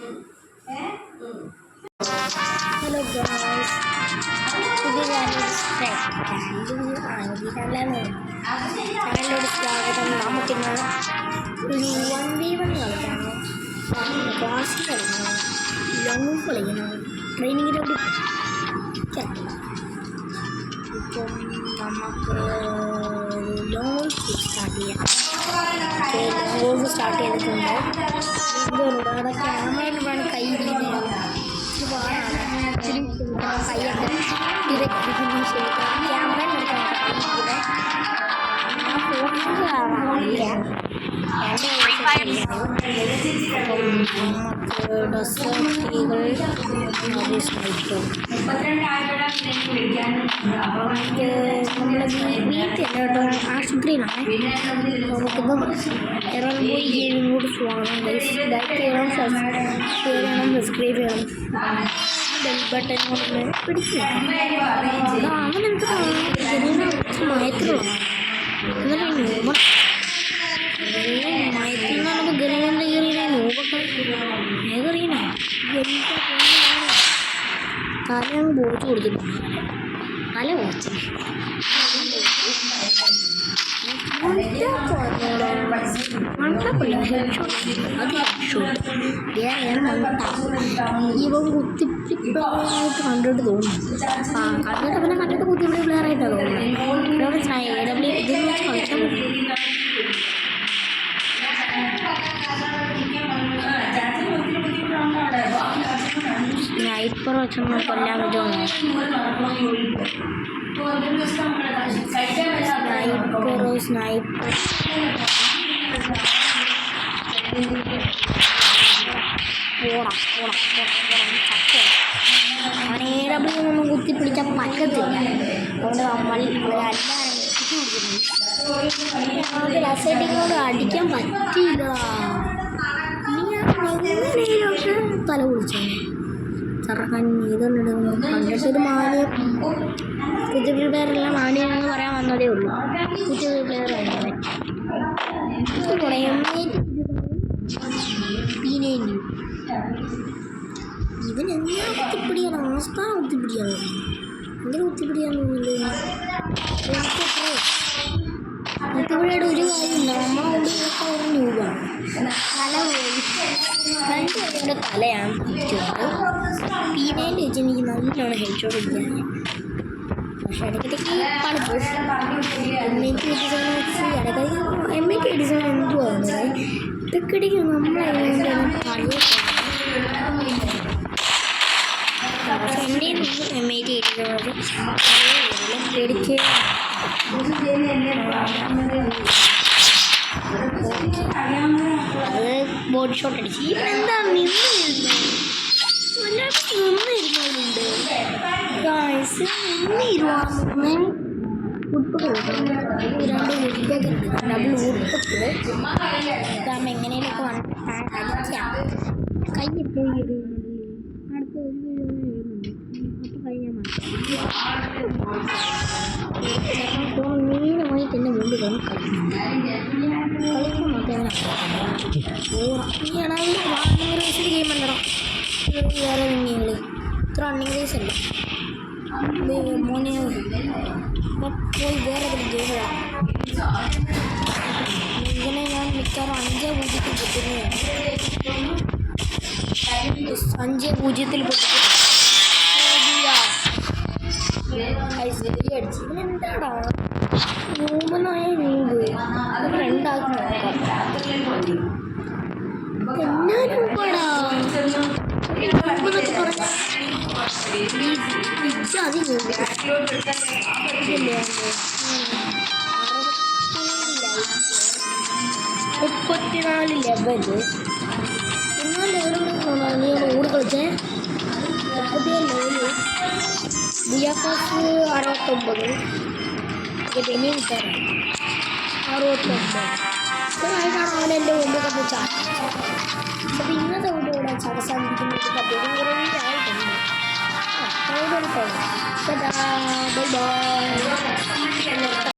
Hello guys, today ചാനലിലോട് സ്വാഗതം. നമുക്കിന്ന് ഒരു 1v1 കളിക്കാണ്, ക്ലാസ് കളിക്കണം, ലോങ് കളിക്കണം, ട്രെയിനിങ്ങിലോട്ട് ഇപ്പം നമുക്ക് ലോങ് സ്റ്റാർട്ട് ചെയ്യാം. ലോങ് സ്റ്റാർട്ട് ചെയ്തിട്ടുണ്ട്. അവിടെ ക്യാമറയിൽ വേണം കൈ ഇരിക്കുന്നത്. കൈയൊക്കെ ഡിറക്റ്റ് ശരിക്കും ക്യാമറ എടുക്കാൻ വീട്ടിലോട്ട് ആശുപത്രിയിലാണ്. നമുക്കിപ്പം ഇറങ്ങുമ്പോൾ ഈ ഗെയിമിനോട് സ്വാഗതം. ലൈക്ക് ചെയ്യണം, സബ്സ്ക്രൈബ് ചെയ്യണം, ബെൽ ബട്ടൺ കൊണ്ട് പിടിച്ചു അവനെന്ത് മയത്തിലുള്ള മയത്തിൽ നിന്ന് ഗരീനെന്താ കയറിയ നോക്കൊക്കെ ഏതറിയണ തല അങ്ങ് പൊളിച്ചു കൊടുത്തിട്ടുണ്ട്. തല പൊളിച്ചു ഇവൻ കുത്തിപ്പിടിപ്പായിട്ട് കണ്ടിട്ട് തോന്നുന്നു. കണ്ടിട്ട് പിന്നെ കണ്ടിട്ട് കുത്തിപ്പിടി പ്ലെയറായിട്ടാണ് തോന്നുന്നത്. ഇതിൽ വെച്ച് കളിക്കാൻ പറ്റും. സ്നൈപ്പർ വെച്ചൊന്നും കൊല്ലാൻ പറ്റുമോ? സ്നൈപ്പർ അവനേടൊന്നും കുത്തിപ്പിടിച്ചാൽ പറ്റത്തില്ല. അതുകൊണ്ട് നമ്മൾ രസമായിട്ടിങ്ങോട്ട് അടിക്കാൻ പറ്റിയില്ല. എങ്ങനെയൊക്കെ തല കുളിച്ചു ചെറുക്കാൻ ഇതൊന്നും കണ്ടിട്ടൊരു മാന്യം കുത്തിപ്പിടി പ്ലെയറെല്ലാം മാന്യം എന്ന് പറയാൻ വന്നതേ ഉള്ളൂ. കുത്തിപ്പിടി പ്ലെയർ ഇവൻ എന്നാ കുത്തിപ്പിടിയാണ്, അവസ്ഥ കുത്തിപ്പിടിയാണ്. ഭയങ്കര കുത്തിപ്പിടിയാണെന്നില്ലേ കുത്തിപ്പിടിയുടെ ഒരു കാര്യമില്ല. നമ്മളോട് ഒരു ന്യൂബാണ്. തല രണ്ടുപേരുടെ തലയാണ് പിടിച്ചിട്ട് പീനേൻ്റെ വെച്ച് എനിക്ക് നല്ലോണം ഹെഡ്ഷോട്ട് അടിക്കാൻ. പക്ഷെ ഇടയ്ക്കിടയ്ക്ക് പണിപ്പോ എമ്മയ്ക്ക് എഡിസൺ എന്തുവാണ് ഇതൊക്കെ നമ്മളെല്ലാം പണിയെ എൻ്റെ എമ്മയ്ക്ക് എഡിസണത് പേടിച്ച് അത് ബോഡി ഷോട്ട് അടിച്ച് ഇവനെന്താ നിന്നിരുന്നുണ്ട്. രണ്ട് വുഡ്ബൊക്കെ ഡബിൾ വുഡ്ബൊക്കെ ഇതാകുമ്പോൾ എങ്ങനെയൊക്കെ അടിക്കാം. കൈ എപ്പോഴും അടുത്ത ഒരു അപ്പോൾ കഴിഞ്ഞാൽ ഫോൺ മീനുമായി തന്നെ മുമ്പ് കൊണ്ട് കളിക്കുന്നുണ്ട്. കളിക്കുമ്പോൾ മാത്രമേ അങ്ങനെ ഗെയിം ഉണ്ടോ വേറെ നിങ്ങൾ ഇത്ര റണ്ണിങ് റേസ് അല്ല മോനെ പോയി വേറെ ഗെയിമാണ്. ഇങ്ങനെ ഞാൻ മിക്കവാറും 5-0 പൊട്ടുന്നതാണ്. 5-0 അടിച്ച് ഇവനെന്താടാ നൂമ്പനായ നൂമ്പ് രണ്ടാക്കി നോക്കാം. എന്നാ നൂപ്പാടാ നൂമ്പെന്നൊക്കെ പറഞ്ഞ അതി നൂമ്പ് 64 ലെവല്. എന്നാൽ ലെവലുണ്ടെന്ന് നീ ഓടി കളിച്ചേ. 37 ലെവല്. ബുയാക്കാസ് 69. ബെനി കിട്ടാറ് 69. ആയിട്ടാണ് അവൻ എൻ്റെ മുമ്പൊക്കെ വെച്ചാൽ. അപ്പോൾ ഇന്നത്തെ വീഡിയോ ഇവിടെ അവസാനിപ്പിക്കുന്നത്. കുറേ ആയിട്ടുണ്ട്. Bye bye.